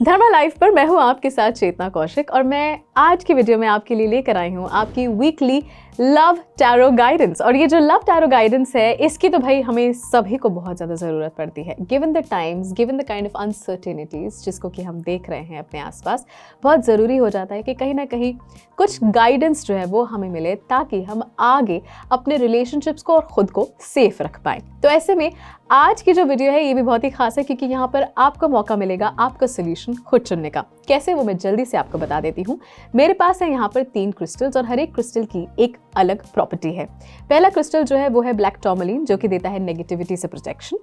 धर्मा life पर मैं हूँ आपके साथ चेतना कौशिक और मैं आज की वीडियो में आपके लिए लेकर आई हूँ आपकी वीकली लव टैरो गाइडेंस। और ये जो लव टैरो गाइडेंस है इसकी तो भाई हमें सभी को बहुत ज़्यादा ज़रूरत पड़ती है। Given the times, given the kind of uncertainties जिसको कि हम देख रहे हैं अपने आसपास, बहुत ज़रूरी हो जाता है कि कहीं ना कहीं कुछ गाइडेंस जो है वो हमें मिले ताकि हम आगे अपने रिलेशनशिप्स को और ख़ुद को सेफ रख पाएँ। तो ऐसे में आज की जो वीडियो है ये भी बहुत ही खास है क्योंकि यहाँ पर आपको मौका मिलेगा आपका सोल्यूशन खुद चुनने का। कैसे, वो मैं जल्दी से आपको बता देती हूँ। मेरे पास है यहाँ पर 3 क्रिस्टल्स और हर एक क्रिस्टल की एक अलग प्रॉपर्टी है। पहला क्रिस्टल जो है वो है ब्लैक टॉर्मलिन जो कि देता है नेगेटिविटी से प्रोटेक्शन।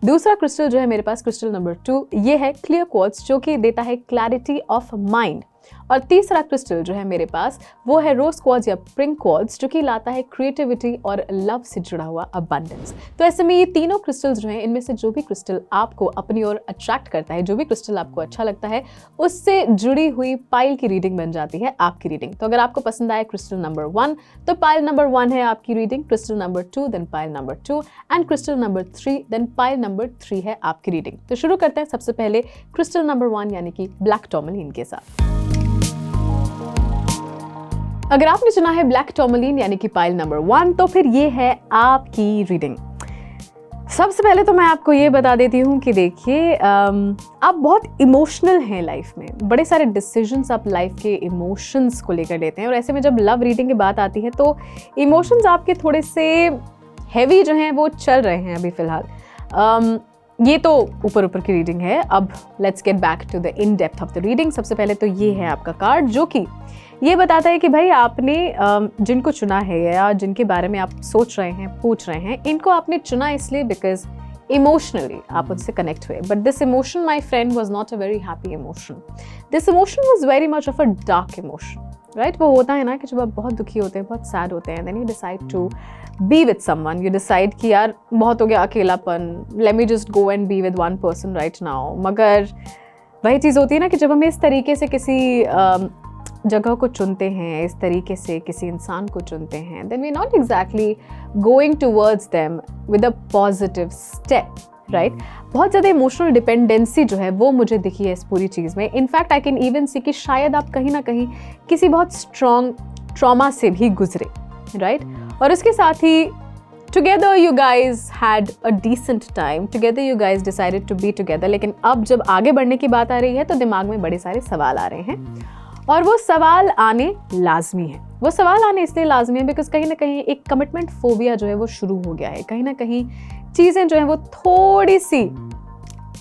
दूसरा क्रिस्टल जो है मेरे पास क्रिस्टल नंबर 2 ये है क्लियर क्वार्ट्ज जो कि देता है क्लैरिटी ऑफ माइंड। और तीसरा क्रिस्टल जो है मेरे पास वो है रोज क्वार्ट्ज या प्रिंक क्वार्ट्ज जो कि लाता है क्रिएटिविटी और लव से जुड़ा हुआ अबंडेंस। तो ऐसे में ये तीनों क्रिस्टल्स जो हैं इनमें से जो भी क्रिस्टल आपको अपनी ओर अट्रैक्ट करता है, जो भी क्रिस्टल आपको अच्छा लगता है, उससे जुड़ी हुई पाइल की रीडिंग बन जाती है आपकी रीडिंग। तो अगर आपको पसंद आए क्रिस्टल नंबर 1 तो पाइल नंबर 1 है आपकी reading, crystal number 2 then pile number 2 and crystal number 3 then pile number 3 है आपकी रीडिंग। तो शुरू करते हैं सबसे पहले क्रिस्टल नंबर 1 यानी कि ब्लैक टॉर्मलिन के साथ। अगर आपने चुना है ब्लैक टॉर्मलिन यानी कि पाइल नंबर 1 तो फिर ये है आपकी रीडिंग। सबसे पहले तो मैं आपको ये बता देती हूँ कि देखिए आप बहुत इमोशनल हैं लाइफ में, बड़े सारे डिसीजंस आप लाइफ के इमोशंस को लेकर लेते हैं और ऐसे में जब लव रीडिंग की बात आती है तो इमोशंस आपके थोड़े से हैवी जो हैं वो चल रहे हैं अभी फ़िलहाल। ये तो ऊपर ऊपर की रीडिंग है। अब let's get back to the in depth of the reading. सबसे पहले तो ये है आपका कार्ड जो कि ये बताता है कि भाई आपने जिनको चुना है या जिनके बारे में आप सोच रहे हैं, पूछ रहे हैं, इनको आपने चुना इसलिए बिकॉज इमोशनली आप उनसे कनेक्ट हुए। But this emotion my friend was not a very happy emotion. This emotion was very much of a dark emotion, right. वो होता है ना कि जब आप बहुत दुखी होते हैं, बहुत सैड होते हैं, then you decide to be with someone. You decide कि यार बहुत हो गया अकेलापन, let me just go and be with one person right now. मगर वही चीज़ होती है ना कि जब हम इस तरीके से किसी जगह को चुनते हैं, इस तरीके से किसी इंसान को चुनते हैं, then we not exactly going towards them with a positive step, right. बहुत ज़्यादा इमोशनल डिपेंडेंसी जो है वो मुझे दिखी है इस पूरी चीज़ में। इनफैक्ट आई कैन इवन सी कि शायद आप कहीं ना कहीं किसी बहुत स्ट्रॉन्ग ट्रॉमा से भी गुजरे, राइट। और उसके साथ ही together you guys had a decent time, together you guys decided to be together. लेकिन अब जब आगे बढ़ने की बात आ रही है तो दिमाग में बड़े सारे सवाल आ रहे हैं और वो सवाल आने लाजमी है। वो सवाल आने इसलिए लाजमी है बिकॉज कहीं ना कहीं एक कमिटमेंट फोबिया जो है वो शुरू हो गया है। कहीं ना कहीं चीज़ें जो हैं वो थोड़ी सी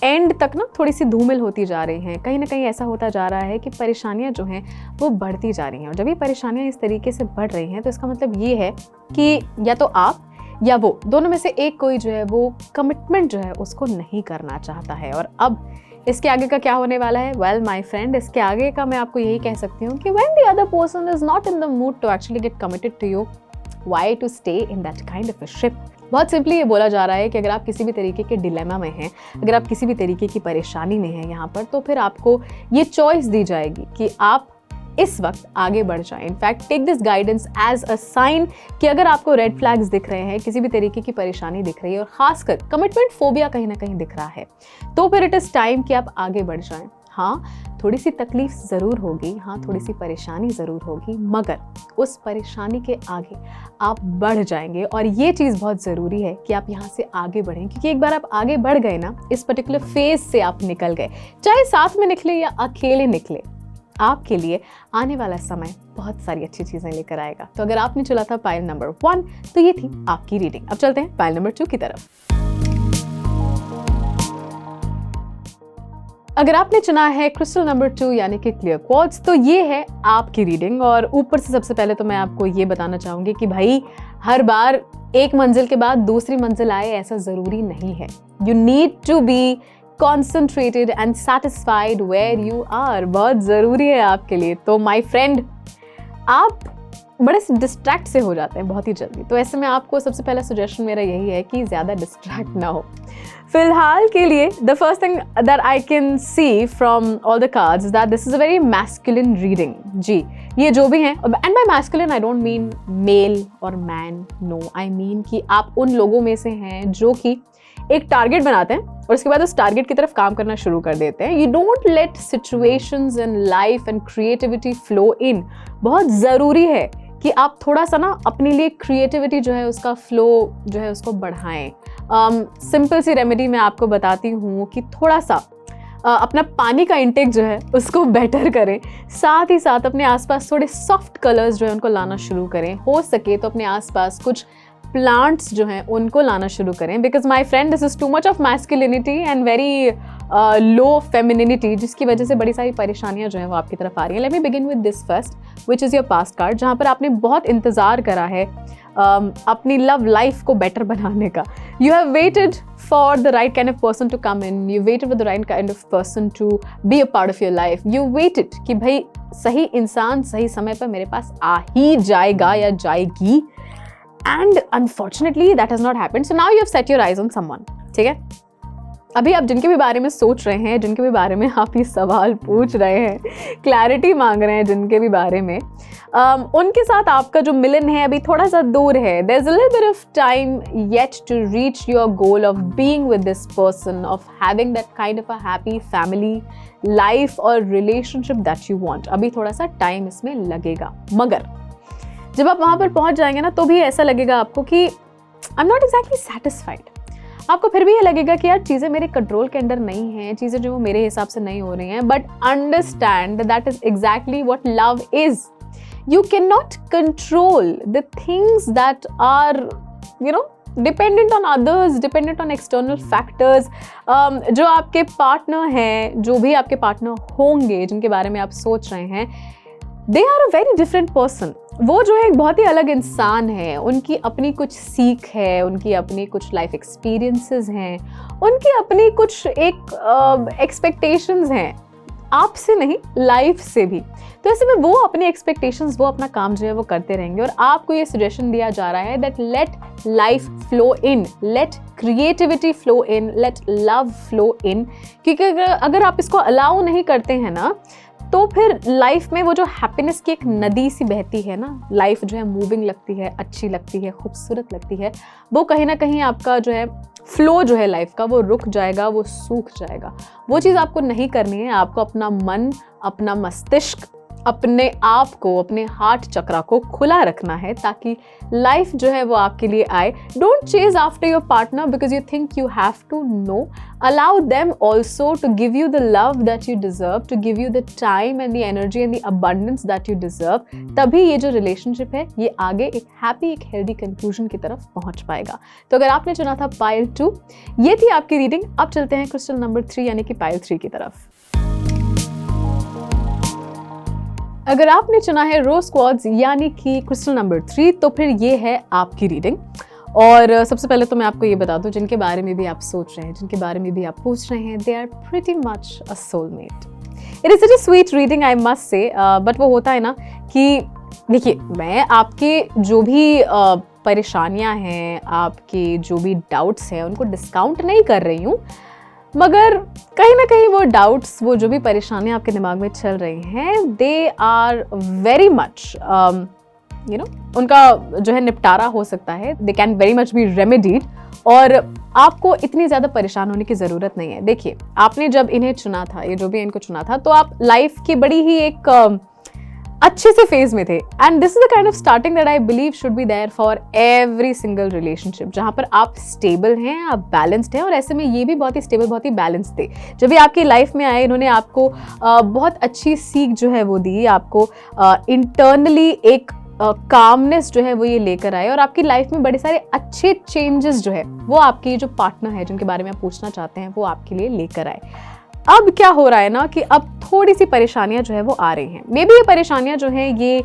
एंड तक ना थोड़ी सी धूमिल होती जा रही हैं। कहीं ना कहीं ऐसा होता जा रहा है कि परेशानियां जो हैं वो बढ़ती जा रही हैं। और जब ये परेशानियां इस तरीके से बढ़ रही हैं तो इसका मतलब ये है कि या तो आप या वो दोनों में से एक कोई जो है वो कमिटमेंट जो है उसको नहीं करना चाहता है। और अब इसके आगे का क्या होने वाला है? वेल माय फ्रेंड, इसके आगे का मैं आपको यही कह सकती हूँ कि when the other person is not in the mood to actually get committed to you, why to stay in that kind of a ship. बहुत सिंपली ये बोला जा रहा है कि अगर आप किसी भी तरीके के डिलेमा में हैं, अगर आप किसी भी तरीके की परेशानी में हैं यहाँ पर, तो फिर आपको ये चॉइस दी जाएगी कि आप इस वक्त आगे बढ़ जाएं। In fact take this guidance as a sign कि अगर आपको रेड फ्लैग्स दिख रहे हैं, किसी भी तरीके की परेशानी दिख रही है और खासकर कमिटमेंट फोबिया कहीं ना कहीं दिख रहा है, तो फिर इट इज़ टाइम कि आप आगे बढ़ जाएं। हाँ, थोड़ी सी तकलीफ ज़रूर होगी, हाँ थोड़ी सी परेशानी ज़रूर होगी, मगर उस परेशानी के आगे आप बढ़ जाएंगे। और ये चीज़ बहुत ज़रूरी है कि आप यहाँ से आगे बढ़ें, क्योंकि एक बार आप आगे बढ़ गए ना, इस पर्टिकुलर फेज से आप निकल गए, चाहे साथ में निकले या अकेले निकले, आपके लिए आने वाला समय बहुत सारी अच्छी चीज़ें लेकर आएगा। तो अगर आपने चुना था पाइल नंबर 1 तो ये थी आपकी रीडिंग। अब चलते हैं पाइल नंबर 2 की तरफ। अगर आपने चुना है क्रिस्टल नंबर 2 यानी कि क्लियर क्वार्ट्ज तो ये है आपकी रीडिंग। और ऊपर से सबसे पहले तो मैं आपको ये बताना चाहूँगी कि भाई हर बार एक मंजिल के बाद दूसरी मंजिल आए ऐसा ज़रूरी नहीं है। You need to be concentrated and satisfied where you are, बहुत ज़रूरी है आपके लिए। तो माय फ्रेंड, आप बड़े डिस्ट्रैक्ट से हो जाते हैं बहुत ही जल्दी, तो ऐसे में आपको सबसे पहला सजेशन मेरा यही है कि ज़्यादा डिस्ट्रैक्ट ना हो। फिलहाल के लिए the first thing that I can see from all the cards is that this is a very masculine reading. जी, ये जो भी हैं, and by masculine I don't mean male और मैन, नो, आई मीन कि आप उन लोगों में से हैं जो कि एक टारगेट बनाते हैं और उसके बाद उस टारगेट की तरफ काम करना शुरू कर देते हैं। You don't let situations in life and creativity flow इन। बहुत ज़रूरी है कि आप थोड़ा सा ना अपने लिए क्रिएटिविटी जो है उसका फ्लो जो है उसको बढ़ाएं। सिंपल सी रेमेडी मैं आपको बताती हूँ कि थोड़ा सा अपना पानी का इंटेक जो है उसको बेटर करें, साथ ही साथ अपने आसपास थोड़े सॉफ्ट कलर्स जो है उनको लाना शुरू करें। हो सके तो अपने आसपास कुछ प्लांट्स जो हैं उनको लाना शुरू करें, because my friend this is too much of masculinity and very low femininity, जिसकी वजह से बड़ी सारी परेशानियां जो हैं वो आपकी तरफ आ रही हैं। Let me begin with this first, which is your past card, जहाँ पर आपने बहुत इंतज़ार करा है अपनी लव लाइफ को बेटर बनाने का। You have waited for the right kind of person to come in, you waited for the right kind of person to be a part of your life, you waited कि भाई सही इंसान सही समय पर मेरे पास आ ही जाएगा या जाएगी, and unfortunately that has not happened, so now you have set your eyes on someone। ठीक है, अभी आप जिनके भी बारे में सोच रहे हैं, जिनके भी बारे में आप ये सवाल पूछ रहे हैं, क्लैरिटी मांग रहे हैं जिनके भी बारे में, उनके साथ आपका जो मिलन है अभी थोड़ा सा दूर है। There's a little bit of time yet to reach your goal of being with this person, of having that kind of a happy family life or relationship that you want। अभी थोड़ा सा टाइम इसमें लगेगा, मगर जब आप वहाँ पर पहुँच जाएंगे ना तो भी ऐसा लगेगा आपको कि I'm not exactly satisfied। आपको फिर भी ये लगेगा कि यार चीज़ें मेरे कंट्रोल के अंदर नहीं हैं, चीज़ें जो मेरे हिसाब से नहीं हो रही हैं, but understand that is exactly what love is. You cannot control the things that are, you know, dependent on others, dependent on external factors। जो आपके पार्टनर हैं, जो भी आपके पार्टनर होंगे जिनके बारे में आप सोच रहे हैं, they are a very different person। वो जो है एक बहुत ही अलग इंसान है, उनकी अपनी कुछ सीख है, उनकी अपनी कुछ लाइफ एक्सपीरियंसेस हैं, उनकी अपनी कुछ एक एक्सपेक्टेशंस हैं, आपसे नहीं लाइफ से भी। तो ऐसे में वो अपनी एक्सपेक्टेशंस, वो अपना काम जो है वो करते रहेंगे और आपको ये सजेशन दिया जा रहा है that let life flow in, let creativity flow in, let love flow in. क्योंकि अगर आप इसको अलाउ नहीं करते हैं ना तो फिर लाइफ में वो जो हैप्पीनेस की एक नदी सी बहती है ना, लाइफ जो है मूविंग लगती है, अच्छी लगती है, खूबसूरत लगती है, वो कहीं ना कहीं आपका जो है फ्लो जो है लाइफ का वो रुक जाएगा, वो सूख जाएगा। वो चीज़ आपको नहीं करनी है। आपको अपना मन, अपना मस्तिष्क, अपने आप को, अपने हार्ट चक्रा को खुला रखना है ताकि लाइफ जो है वो आपके लिए आए। Don't chase after your partner because you think you have to know. Allow them also to give you the love that you deserve, to give you the time and the energy and the abundance that you deserve. तभी ये जो relationship है ये आगे एक happy, एक healthy conclusion की तरफ पहुंच पाएगा। तो अगर आपने चुना था पाइल 2, ये थी आपकी रीडिंग। अब चलते हैं क्रिस्टल नंबर 3 यानी कि पाइल 3 की तरफ। अगर आपने चुना है रोज क्वार्ट्ज यानी कि क्रिस्टल नंबर 3, तो फिर ये है आपकी रीडिंग। और सबसे पहले तो मैं आपको ये बता दूं, जिनके बारे में भी आप सोच रहे हैं, जिनके बारे में भी आप पूछ रहे हैं, they are pretty much a soulmate. It is such a sweet reading I must say, but वो होता है ना कि देखिए, मैं आपके जो भी परेशानियां हैं, आपके जो भी डाउट्स हैं, उनको डिस्काउंट नहीं कर रही हूँ, मगर कहीं ना कहीं वो डाउट्स, वो जो भी परेशानियां आपके दिमाग में चल रही हैं, they are very much you know, उनका जो है निपटारा हो सकता है। They can very much be remedied और आपको इतनी ज़्यादा परेशान होने की ज़रूरत नहीं है। देखिए, आपने जब इन्हें चुना था, ये जो भी इनको चुना था, तो आप लाइफ की बड़ी ही एक अच्छे से फेज में थे। And this is the kind of starting that I believe should be there for every single relationship, जहां पर आप स्टेबल हैं, आप बैलेंस्ड हैं। और ऐसे में ये भी बहुत ही स्टेबल, बहुत ही बैलेंस थे। जब भी आपकी लाइफ में आए, इन्होंने आपको बहुत अच्छी सीख जो है वो दी, आपको इंटरनली एक कामनेस जो है वो ये लेकर आए और आपकी लाइफ में बड़े सारे अच्छे चेंजेस जो है वो आपकी जो पार्टनर है, जिनके बारे में आप पूछना चाहते हैं, वो आपके लिए लेकर आए। अब क्या हो रहा है ना कि अब थोड़ी सी परेशानियां जो है वो आ रही हैं। मे बी ये परेशानियां जो हैं ये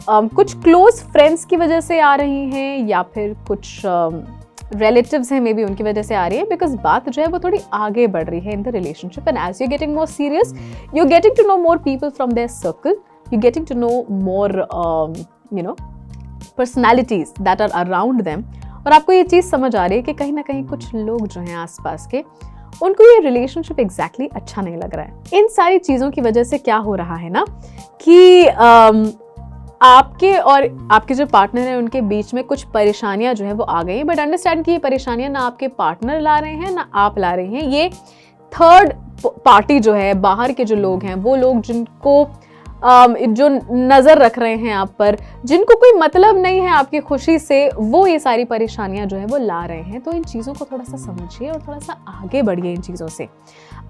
कुछ क्लोज फ्रेंड्स की वजह से आ रही हैं या फिर कुछ रिलेटिव्स हैं, मे बी उनकी वजह से आ रही है, बिकॉज बात जो है वो थोड़ी आगे बढ़ रही है in the relationship. And as you getting more serious, you getting to know more people from their circle, you getting to know more you know personalities that are around them. और आपको ये चीज़ समझ आ रही है कि कहीं ना कहीं कुछ लोग जो हैं आसपास के, उनको ये रिलेशनशिप एग्जैक्टली अच्छा नहीं लग रहा है। इन सारी चीज़ों की वजह से क्या हो रहा है ना कि आपके और आपके जो पार्टनर है उनके बीच में कुछ परेशानियां जो है वो आ गई हैं, बट अंडरस्टैंड कि ये परेशानियां ना आपके पार्टनर ला रहे हैं ना आप ला रहे हैं, ये थर्ड पार्टी जो है, बाहर के जो लोग हैं, वो लोग जिनको जो नज़र रख रहे हैं आप पर, जिनको कोई मतलब नहीं है आपकी खुशी से, वो ये सारी परेशानियां जो है वो ला रहे हैं। तो इन चीज़ों को थोड़ा सा समझिए और थोड़ा सा आगे बढ़िए इन चीज़ों से।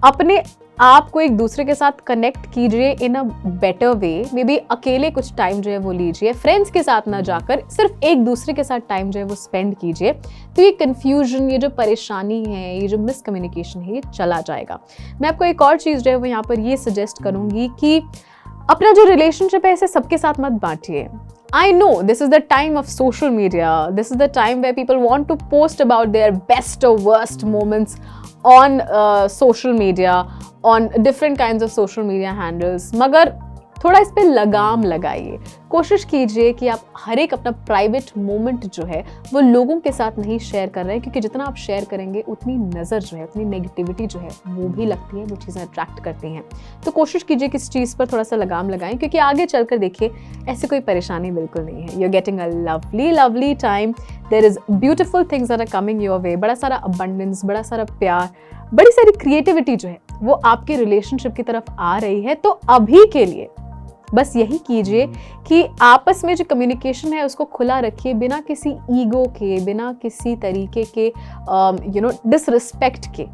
अपने आप को एक दूसरे के साथ कनेक्ट कीजिए इन a better way. May be अकेले कुछ टाइम जो है वो लीजिए, फ्रेंड्स के साथ ना जाकर सिर्फ एक दूसरे के साथ टाइम जो है वो स्पेंड कीजिए। तो ये कन्फ्यूजन, ये जो परेशानी है, ये जो मिसकम्युनिकेशन है, ये चला जाएगा। मैं आपको एक और चीज़ जो है वो यहाँ पर ये सजेस्ट करूँगी कि अपना जो रिलेशनशिप है इसे सबके साथ मत बांटिए। I know this is the time of social media. This is the time where people want to post about their best or worst moments on social media, on different kinds of social media handles. मगर थोड़ा इस पे लगाम लगाइए। कोशिश कीजिए कि आप हर एक अपना प्राइवेट मोमेंट जो है वो लोगों के साथ नहीं शेयर कर रहे हैं, क्योंकि जितना आप शेयर करेंगे उतनी नज़र जो है, उतनी नेगेटिविटी जो है वो भी लगती है, वो चीज़ें अट्रैक्ट करती हैं। तो कोशिश कीजिए कि इस चीज़ पर थोड़ा सा लगाम लगाएं, क्योंकि आगे चलकर देखिए ऐसी कोई परेशानी बिल्कुल नहीं है। You are getting a lovely time, there is beautiful things that are coming your way. बड़ा सारा अबंडेंस, बड़ा सारा प्यार, बड़ी सारी क्रिएटिविटी जो है वो आपके रिलेशनशिप की तरफ आ रही है। तो अभी के लिए बस यही कीजिए कि आपस में जो कम्युनिकेशन है उसको खुला रखिए, बिना किसी ईगो के, बिना किसी तरीके के डिसरिस्पेक्ट के।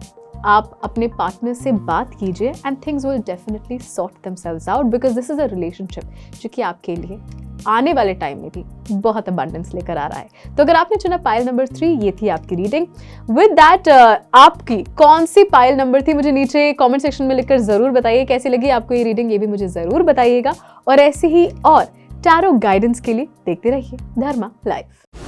आप अपने पार्टनर से बात कीजिए and things will definitely sort themselves out, because this is a relationship जो कि आपके लिए आने वाले टाइम में भी बहुत अबंडेंस लेकर आ रहा है। तो अगर आपने चुना पाइल नंबर 3, ये थी आपकी रीडिंग। विद दैट आपकी कौन सी पाइल नंबर थी मुझे नीचे कमेंट सेक्शन में लिखकर जरूर बताइए। कैसी लगी आपको ये रीडिंग, ये भी मुझे जरूर बताइएगा। और ऐसे ही और टैरो गाइडेंस के लिए देखते रहिए धर्मा लाइफ।